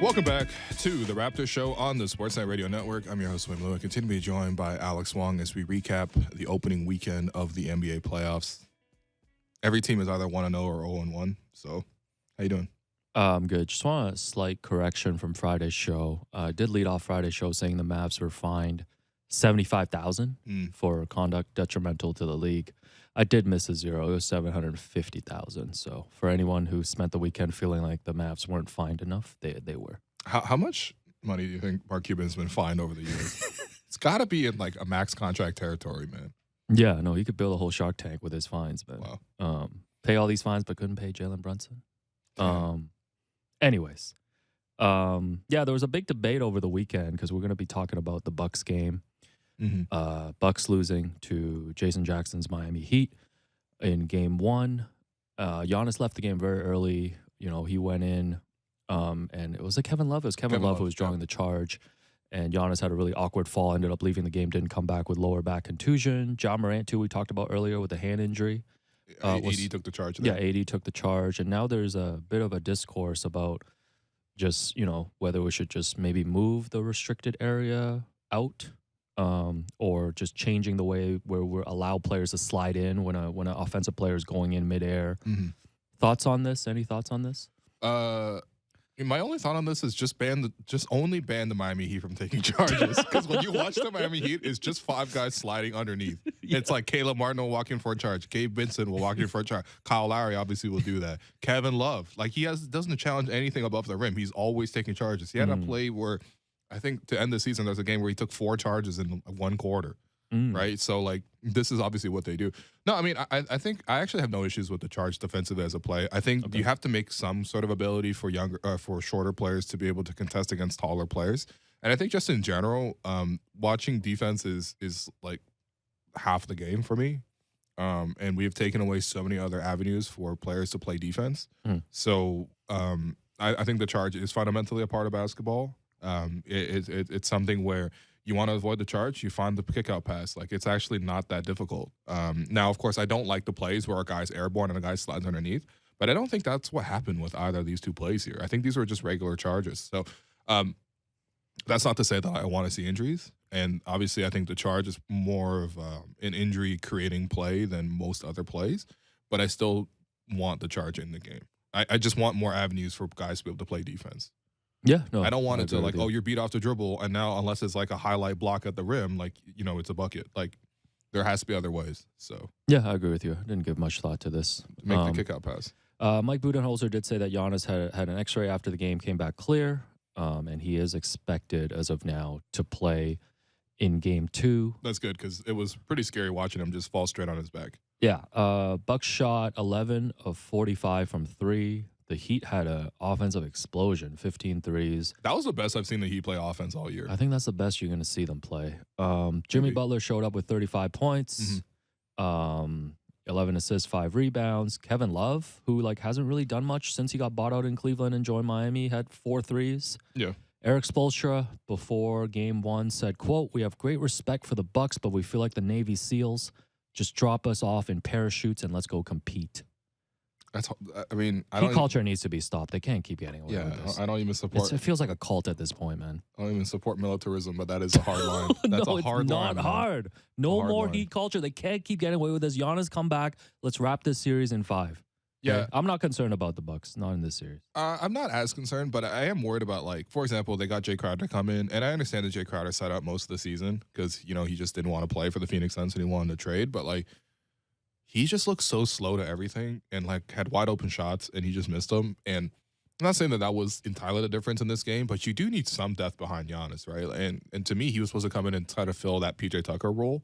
Welcome back to the Raptors Show on the Sportsnet Radio Network. I'm your host, Wim Lou. I continue to be joined by Alex Wong as we recap the opening weekend of the NBA playoffs. Every team is either 1-0 or 0-1. So, how you doing? I'm good. Just want a slight correction from Friday's show. I did lead off Friday's show saying the Mavs were fined $75,000 for conduct detrimental to the league. I did miss a zero. It was $750,000. So for anyone who spent the weekend feeling like the Mavs weren't fined enough, they were. How much money do you think Mark Cuban's been fined over the years? It's got to be in like a max contract territory, man. Yeah, no, he could build a whole Shark Tank with his fines, man. Wow. Pay all these fines, but couldn't pay Jalen Brunson. Anyways, yeah, there was a big debate over the weekend because we're going to be talking about the Bucks game. Bucks losing to Jason Jackson's Miami Heat in game one. Giannis left the game very early. You know, he went in, and it was like Kevin Love. It was Kevin Love who was drawing the charge, and Giannis had a really awkward fall, ended up leaving the game, didn't come back with lower back contusion. Ja Morant, too, we talked about earlier with the hand injury. AD took the charge there. Yeah, AD took the charge, and now there's a bit of a discourse about just, you know, whether we should just maybe move the restricted area out, or just changing the way where we allow players to slide in when an offensive player is going in midair. Thoughts on this? Any thoughts on this? My only thought on this is just only ban the Miami Heat from taking charges. Because when you watch the Miami Heat, it's just five guys sliding underneath. Yeah. It's like Caleb Martin will walk in for a charge. Gabe Vincent will walk in for a charge. Kyle Lowry obviously will do that. Kevin Love, like doesn't challenge anything above the rim. He's always taking charges. He had a play where I think to end the season, there's a game where he took 4 charges in 1 quarter. Right? So, like, this is obviously what they do. No, I mean, I think I actually have no issues with the charge defensively as a play. I think you have to make some sort of ability for for shorter players to be able to contest against taller players. And I think just in general, watching defense is like half the game for me. And we have taken away so many other avenues for players to play defense. So I think the charge is fundamentally a part of basketball. It's something where you want to avoid the charge, you find the kick-out pass. Like, it's actually not that difficult. Now, of course, I don't like the plays where a guy's airborne and a guy slides underneath, but I don't think that's what happened with either of these two plays here. I think these were just regular charges. So that's not to say that I want to see injuries. And obviously, I think the charge is more of an injury-creating play than most other plays, but I still want the charge in the game. I just want more avenues for guys to be able to play defense. Yeah, no, I don't want it to like, oh, you're beat off the dribble, and now unless it's like a highlight block at the rim, like, you know, it's a bucket. Like, there has to be other ways. So yeah, I agree with you. I didn't give much thought to this. Make the kick out pass. Mike Budenholzer did say that Giannis had an X-ray after the game, came back clear, and he is expected as of now to play in game 2. That's good because it was pretty scary watching him just fall straight on his back. Yeah, Bucks shot 11 of 45 from 3. The Heat had an offensive explosion, 15 threes. That was the best I've seen the Heat play offense all year. I think that's the best you're going to see them play. Jimmy Butler showed up with 35 points, 11 assists, 5 rebounds. Kevin Love, who like hasn't really done much since he got bought out in Cleveland and joined Miami, had 4 threes. Yeah. Eric Spoelstra, before game 1, said, quote, "We have great respect for the Bucks, but we feel like the Navy SEALs. Just drop us off in parachutes and let's go compete." That's, I mean, Heat culture needs to be stopped. They can't keep getting away with this. I don't even support. It feels like a cult at this point, man. I don't even support militarism, but that is a hard line. That's no, a hard it's line. not hard. No more Heat culture. They can't keep getting away with this. Giannis, come back. Let's wrap this series in 5. Yeah. Okay? I'm not concerned about the Bucks. Not in this series. I'm not as concerned, but I am worried about, like, for example, they got Jay Crowder to come in, and I understand that Jay Crowder sat out most of the season because, you know, he just didn't want to play for the Phoenix Suns and he wanted to trade, but, like, he just looked so slow to everything and, like, had wide open shots and he just missed them. And I'm not saying that was entirely the difference in this game, but you do need some depth behind Giannis, right? And to me, he was supposed to come in and try to fill that PJ Tucker role.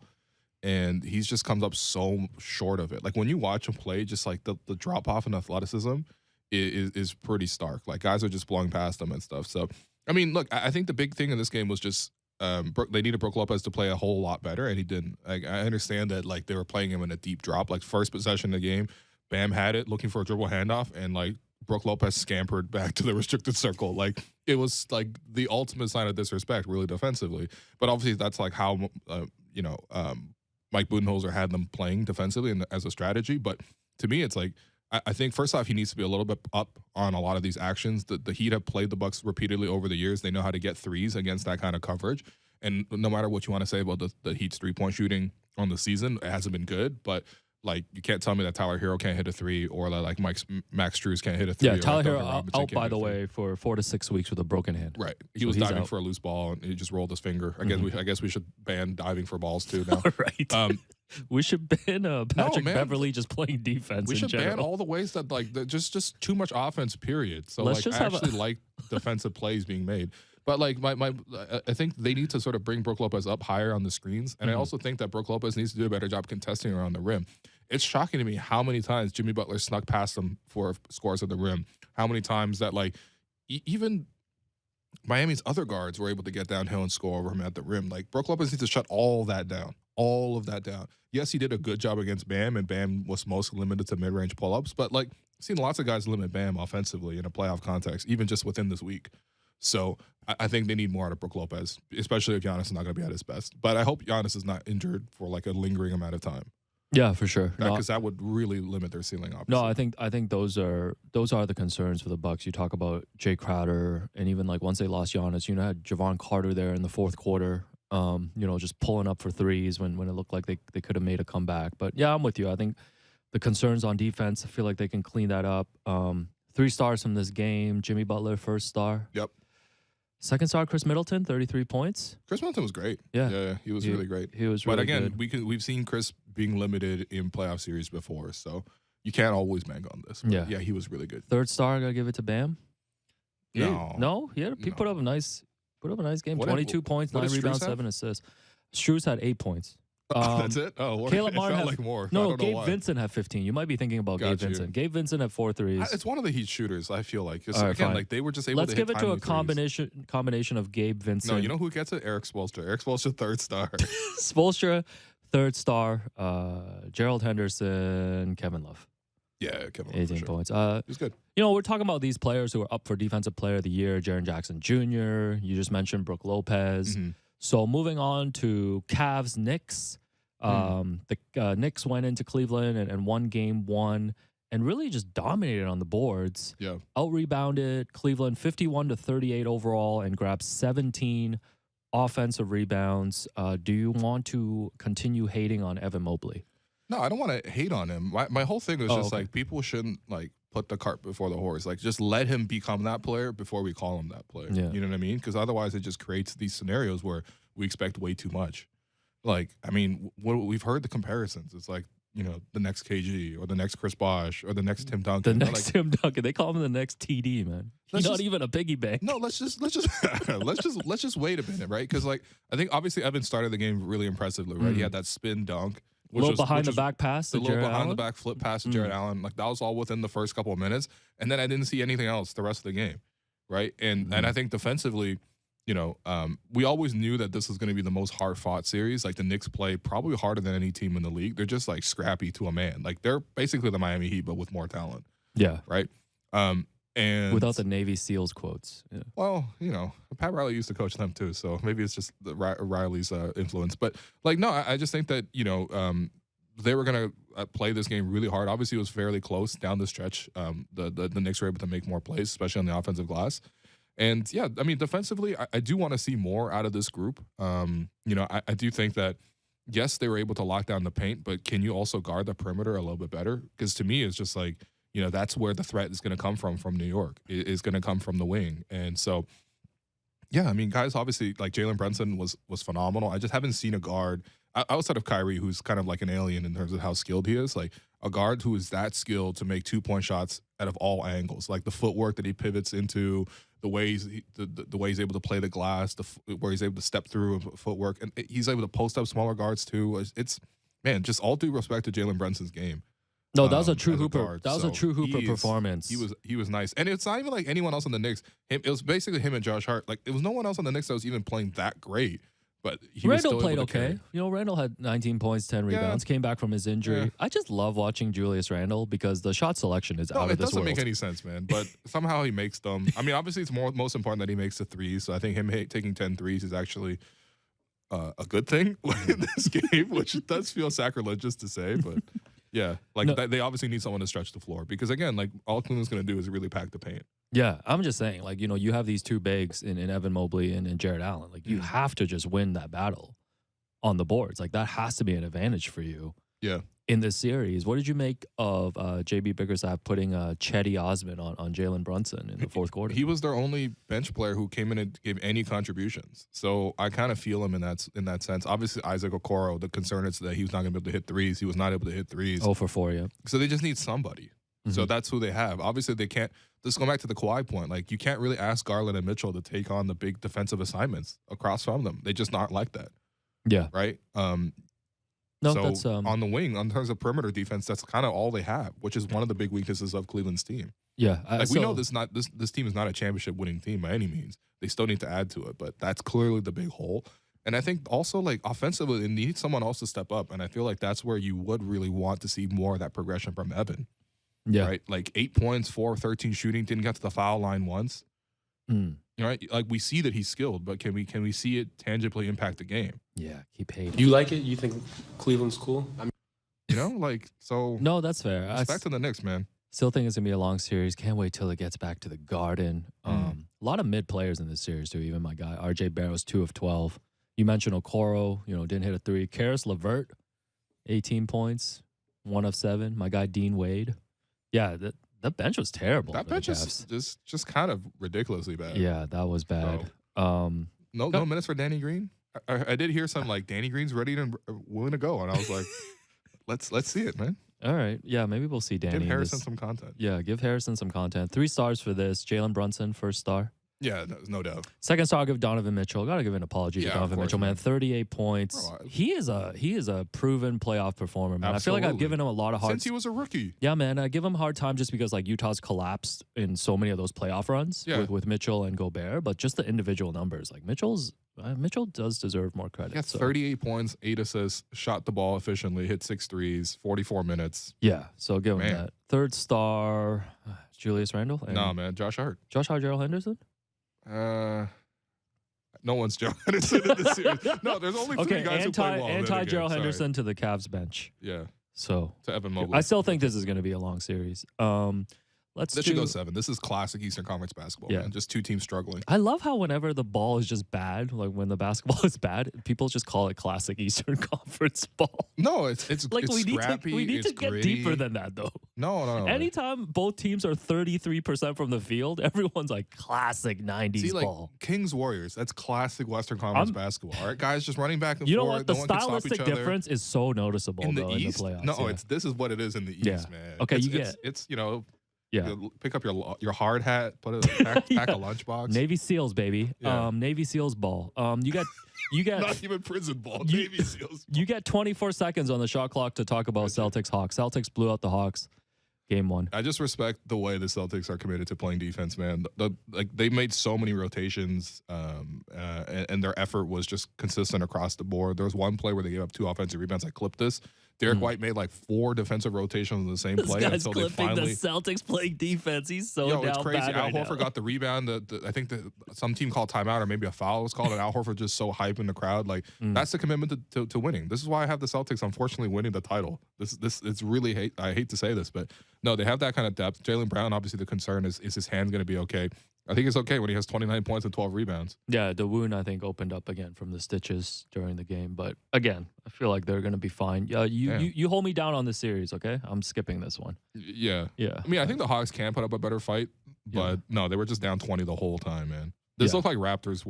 And he's just comes up so short of it. Like, when you watch him play, just like the drop off in athleticism is pretty stark. Like, guys are just blowing past him and stuff. So, I mean, look, I think the big thing in this game was just they needed Brook Lopez to play a whole lot better, and he didn't. I understand that, like, they were playing him in a deep drop. Like, first possession of the game, Bam had it, looking for a dribble handoff, and, like, Brook Lopez scampered back to the restricted circle. Like, it was, like, the ultimate sign of disrespect, really defensively. But obviously that's, like, how, Mike Budenholzer had them playing defensively and as a strategy. But to me, it's like, I think first off, he needs to be a little bit up on a lot of these actions. The Heat have played the Bucks repeatedly over the years. They know how to get threes against that kind of coverage. And no matter what you want to say about the Heat's 3-point shooting on the season, it hasn't been good. But like, you can't tell me that Tyler Hero can't hit a three, or like Max Strus can't hit a three. Yeah, Tyler Hero out by the way for 4 to 6 weeks with a broken hand. Right, he was diving for a loose ball and he just rolled his finger. I guess we should ban diving for balls too now. Right. We should ban Patrick Beverley just playing defense. We should ban all the ways that just too much offense. Period. So Let's I actually like defensive plays being made. But like I think they need to sort of bring Brook Lopez up higher on the screens, and I also think that Brook Lopez needs to do a better job contesting around the rim. It's shocking to me how many times Jimmy Butler snuck past him for scores at the rim. How many times that even Miami's other guards were able to get downhill and score over him at the rim. Like, Brook Lopez needs to shut all of that down. Yes, he did a good job against Bam, and Bam was mostly limited to mid-range pull-ups. But like, I've seen lots of guys limit Bam offensively in a playoff context, even just within this week. So I think they need more out of Brook Lopez, especially if Giannis is not going to be at his best. But I hope Giannis is not injured for like a lingering amount of time. Yeah, for sure. Because that would really limit their ceiling. Obviously. No, I think those are the concerns for the Bucks. You talk about Jay Crowder, and even like once they lost Giannis, had Javon Carter there in the fourth quarter. Just pulling up for threes when it looked like they could have made a comeback. But yeah, I'm with you. I think the concerns on defense, I feel like they can clean that up. 3 stars from this game. Jimmy Butler, first star. Yep. Second star, Chris Middleton, 33 points. Chris Middleton was great. Yeah, he was really great. He was really But again, good. we've seen Chris being limited in playoff series before, so you can't always bank on this. But yeah, he was really good. Third star, I gotta give it to Bam. No, he put up a nice game. 22 points, 9 rebounds, 7 assists. Strus had 8 points. That's it? Oh, Caleb Martin felt like more. No, Gabe Vincent had 15. You might be thinking about Gabe Vincent. Gabe Vincent had 4 threes. It's one of the Heat shooters, I feel like. Right, again, like, they were just able Let's to give hit it to a threes. combination of Gabe Vincent. No, you know who gets it? Eric Spoelstra. Eric Spoelstra, third star. Spoelstra, third star. Gerald Henderson, Kevin Love. Yeah, Kevin Love. 18 points. It was good. We're talking about these players who are up for Defensive Player of the Year. Jaren Jackson Jr. You just mentioned Brook Lopez. Mm-hmm. So moving on to Cavs Knicks. The Knicks went into Cleveland and won game 1 and really just dominated on the boards. Yeah. Out-rebounded Cleveland 51-38 overall and grabbed 17 offensive rebounds. Do you want to continue hating on Evan Mobley? No, I don't want to hate on him. My whole thing was like, people shouldn't put the cart before the horse. Like, just let him become that player before we call him that player. Yeah. You know what I mean? Because otherwise it just creates these scenarios where we expect way too much. Like, I mean, we've heard the comparisons. It's like, the next KG or the next Chris Bosh or the next Tim Duncan. The next Tim Duncan. They call him the next TD, man. He's not even a piggy bank. No, let's just let's just wait a minute, right? Because I think obviously Evan started the game really impressively, right? He had that spin dunk. A little behind the back pass to Jared Allen. behind the back flip pass to Jared Allen. Like, that was all within the first couple of minutes. And then I didn't see anything else the rest of the game, right? And I think defensively, we always knew that this was going to be the most hard-fought series. Like, the Knicks play probably harder than any team in the league. They're just, scrappy to a man. Like, they're basically the Miami Heat, but with more talent. Yeah. Right? And without the Navy SEALs quotes. Yeah. Well, Pat Riley used to coach them too, so maybe it's just Riley's influence. But no, I just think that they were gonna play this game really hard. Obviously, it was fairly close down the stretch. The Knicks were able to make more plays, especially on the offensive glass. And yeah, I mean, defensively, I do want to see more out of this group. I do think that yes, they were able to lock down the paint, but can you also guard the perimeter a little bit better? Because to me, it's just like, that's where the threat is going to come from New York. It is going to come from the wing. And so, yeah, I mean, guys, obviously, like, Jalen Brunson was phenomenal. I just haven't seen a guard outside of Kyrie, who's kind of like an alien in terms of how skilled he is, like a guard who is that skilled to make 2-point shots out of all angles, like the footwork that he pivots into, the ways the way he's able to play the glass, where he's able to step through footwork, and he's able to post up smaller guards too. It's man, just all due respect to Jalen Brunson's game. No, that was a true Hooper. That was a true Hooper performance. He was nice, and it's not even like anyone else on the Knicks. It was basically him and Josh Hart. Like, it was no one else on the Knicks that was even playing that great. But Randall played okay. Randall had 19 points, 10 rebounds, came back from his injury. Yeah. I just love watching Julius Randle because the shot selection is out of this world. It doesn't make any sense, man. But somehow he makes them. I mean, obviously, it's most important that he makes the threes. So I think him taking 10 threes is actually a good thing in this game, which does feel sacrilegious to say. But Yeah, like they obviously need someone to stretch the floor because again, like all Cleveland's going to do is really pack the paint. Yeah, I'm just saying, like, you know, you have these two bigs in Evan Mobley and Jared Allen. Like, you have to just win that battle on the boards. Like, that has to be an advantage for you. Yeah. In this series, what did you make of JB Bickerstaff putting Chetty Osman on Jalen Brunson in the fourth quarter? He was their only bench player who came in and gave any contributions. So I kind of feel him in that sense. Obviously, Isaac Okoro, the concern is that he was not going to be able to hit threes. He was not able to hit threes. 0 for 4, yeah. So they just need somebody. So that's who they have. Obviously, they can't. Let's go back to the Kawhi point. Like, you can't really ask Garland and Mitchell to take on the big defensive assignments across from them. They just aren't like that. Yeah. Right? No, so that's on the wing, in terms of perimeter defense, that's kind of all they have, which is one of the big weaknesses of Cleveland's team. Yeah. We know this team is not a championship winning team by any means. They still need to add to it, but that's clearly the big hole. And I think also, like, offensively, they need someone else to step up. And I feel like that's where you would really want to see more of that progression from Evan. Yeah. Right? Like 8 points, 4 of 13 shooting, didn't get to the foul line once. Right? Like, we see that he's skilled, but can we see it tangibly impact the game? Yeah, keep hating. You like it? You think Cleveland's cool? I mean, you know, like, so. No, that's fair. Respect to the Knicks, man. Still think it's going to be a long series. Can't wait till it gets back to the Garden. A lot of mid players in this series, too. Even my guy, RJ Barrow's 2 of 12. You mentioned Okoro, you know, didn't hit a 3. Karis LeVert, 18 points, 1 of 7. My guy, Dean Wade. Yeah, that bench was terrible. That bench is just kind of ridiculously bad. Yeah, that was bad. So, no minutes for Danny Green. I did hear something like Danny Green's ready and willing to go, and I was like, let's see it, man. All right, yeah, maybe we'll see Danny. Give Harrison some content. Yeah, give Harrison some content. 3 stars for this. Jalen Brunson, first star. Yeah, no doubt. Second star, I'll give Donovan Mitchell. Got to give an apology to Donovan Mitchell, man. 38 points. Bro, he is a proven playoff performer, man. Absolutely. I feel like I've given him a lot of hard since he was a rookie. Yeah, man. I give him a hard time just because like Utah's collapsed in so many of those playoff runs with Mitchell and Gobert, but just the individual numbers, like Mitchell does deserve more credit. Yeah, 38 points, 8 assists, shot the ball efficiently, hit 6 threes, 44 minutes. Yeah, so give him that. Third star, Julius Randle. Nah, man, Josh Hart. Josh Hart, Gerald Henderson. No one's Gerald Henderson in this series. No, there's only 3 guys who play well. Anti-Gerald Henderson to the Cavs bench. Yeah. So to Evan Mobley. I still think this is going to be a long series. This should go 7. This is classic Eastern Conference basketball, man. Just 2 teams struggling. I love how whenever the ball is just bad, like when the basketball is bad, people just call it classic Eastern Conference ball. No, it's like it's scrappy. We need to get gritty. deeper than that, though. No. Anytime both teams are 33% from the field, everyone's like classic 90s See, like, ball. Kings Warriors, that's classic Western Conference basketball. All right, guys, just running back and forth. You know what? The no one can stop stylistic each other. difference is so noticeable in the though, East. in the playoffs. No, this is what it is in the East, man. Okay, it's you know. Yeah. Pick up your hard hat, put a pack a lunchbox. Navy SEALs, baby. Yeah. Navy SEALs ball. You got not even prison ball. Navy SEALs. You get 24 seconds on the shot clock to talk about Celtics Hawks. Celtics blew out the Hawks. Game 1. I just respect the way the Celtics are committed to playing defense, man. They made so many rotations, and their effort was just consistent across the board. There was one play where they gave up 2 offensive rebounds. I clipped this. Derek White made like 4 defensive rotations on the same play until they finally. The Celtics playing defense. He's so down it's crazy. bad Al right Horford now. got the rebound. I think some team called timeout or maybe a foul was called, and Al Horford just so hype in the crowd. Like that's the commitment to winning. This is why I have the Celtics unfortunately winning the title. It's really I hate to say this, but no, they have that kind of depth. Jaylen Brown, obviously the concern is his hand going to be okay. I think it's okay when he has 29 points and 12 rebounds. Yeah, the wound, I think, opened up again from the stitches during the game. But again, I feel like they're going to be fine. You hold me down on this series, okay? I'm skipping this one. Yeah. Yeah. I mean, I think the Hawks can put up a better fight, but no, they were just down 20 the whole time, man. This looked like Raptors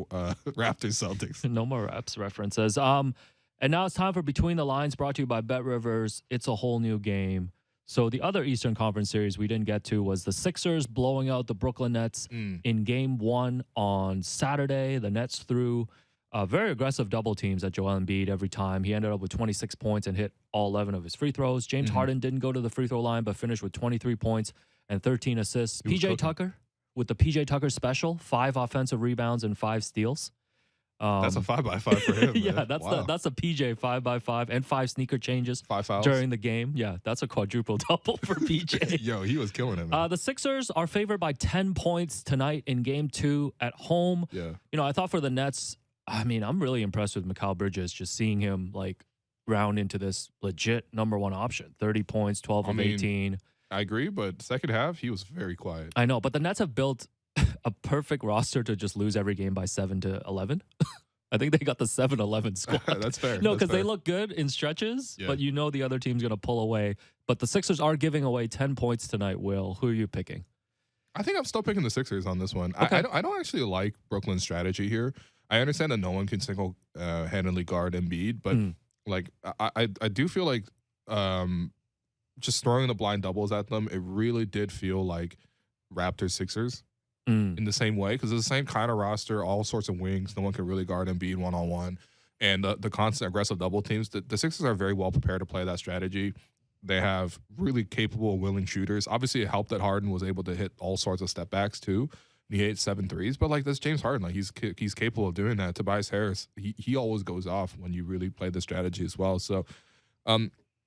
Celtics. No more Raps references. And now it's time for Between the Lines, brought to you by Bet Rivers. It's a whole new game. So the other Eastern Conference series we didn't get to was the Sixers blowing out the Brooklyn Nets in Game 1 on Saturday. The Nets threw very aggressive double teams at Joel Embiid every time. He ended up with 26 points and hit all 11 of his free throws. James Harden didn't go to the free throw line, but finished with 23 points and 13 assists. PJ Tucker with the PJ Tucker special, 5 offensive rebounds and 5 steals. That's a 5x5 for him. Yeah, man. that's a PJ 5x5 and 5 sneaker changes 5 fouls during the game. Yeah, that's a quadruple double for PJ. Yo, he was killing him. Man. The Sixers are favored by 10 points tonight in Game 2 at home. Yeah, I thought for the Nets, I mean, I'm really impressed with Mikal Bridges. Just seeing him like round into this legit number one option. 30 points, 12 of 18. I agree, but second half, he was very quiet. I know, but the Nets have built a perfect roster to just lose every game by 7-11. I think they got the 7-11 squad. That's fair. No, because they look good in stretches, but you know the other team's going to pull away. But the Sixers are giving away 10 points tonight, Will. Who are you picking? I think I'm still picking the Sixers on this one. Okay. I don't actually like Brooklyn's strategy here. I understand that no one can single-handedly guard Embiid, but like I do feel like just throwing the blind doubles at them, it really did feel like Raptors Sixers in the same way, because it's the same kind of roster, all sorts of wings. No one can really guard Embiid one-on-one. And the constant aggressive double teams, the Sixers are very well prepared to play that strategy. They have really capable, willing shooters. Obviously, it helped that Harden was able to hit all sorts of step backs too. He hit 7 threes, but like that's James Harden. Like he's capable of doing that. Tobias Harris, he always goes off when you really play the strategy as well. So,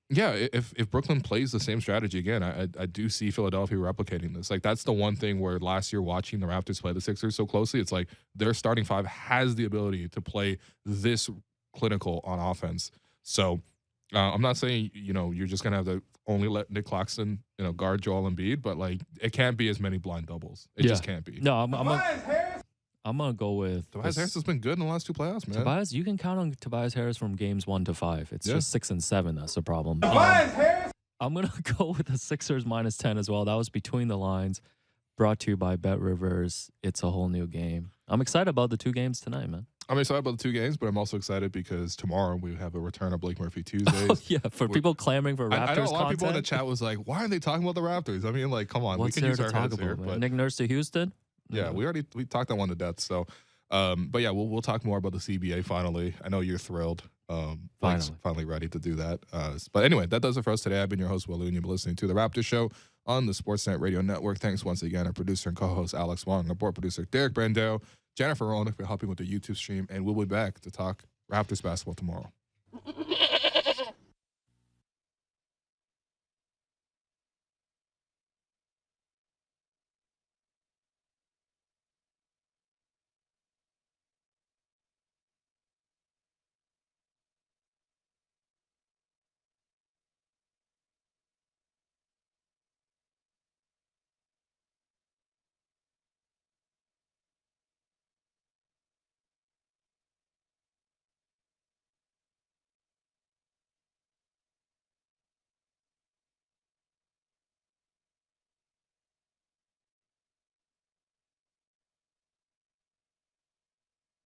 yeah, if Brooklyn plays the same strategy again, I do see Philadelphia replicating this. Like that's the one thing where last year watching the Raptors play the Sixers so closely, it's like their starting five has the ability to play this clinical on offense. So I'm not saying you're just gonna have to only let Nick Claxton guard Joel Embiid, but like it can't be as many blind doubles. It just can't be. No, I'm gonna go with Tobias Harris has been good in the last 2 playoffs, man. Tobias, you can count on Tobias Harris from games 1 to 5. It's just 6 and 7 that's the problem. I'm gonna go with the Sixers -10 as well. That was between the lines. Brought to you by Bet Rivers. It's a whole new game. I'm excited about the 2 games tonight, man. I'm excited about the 2 games, but I'm also excited because tomorrow we have a return of Blake Murphy Tuesdays. Oh, yeah, for people clamoring for Raptors I know a lot content. of people in the chat was like, why aren't they talking about the Raptors? I mean, like, come on. What's we can there use to our talk heads about, here. man? But Nick Nurse to Houston? yeah, we talked that one to death. So, but yeah, we'll talk more about the CBA finally. I know you're thrilled. Finally ready to do that. But anyway, that does it for us today. I've been your host, Will, and you've been listening to the Raptors Show on the Sportsnet Radio Network. Thanks once again, our producer and co-host Alex Wong, our board producer Derek Brandao, Jennifer Roenick for helping with the YouTube stream, and we'll be back to talk Raptors basketball tomorrow.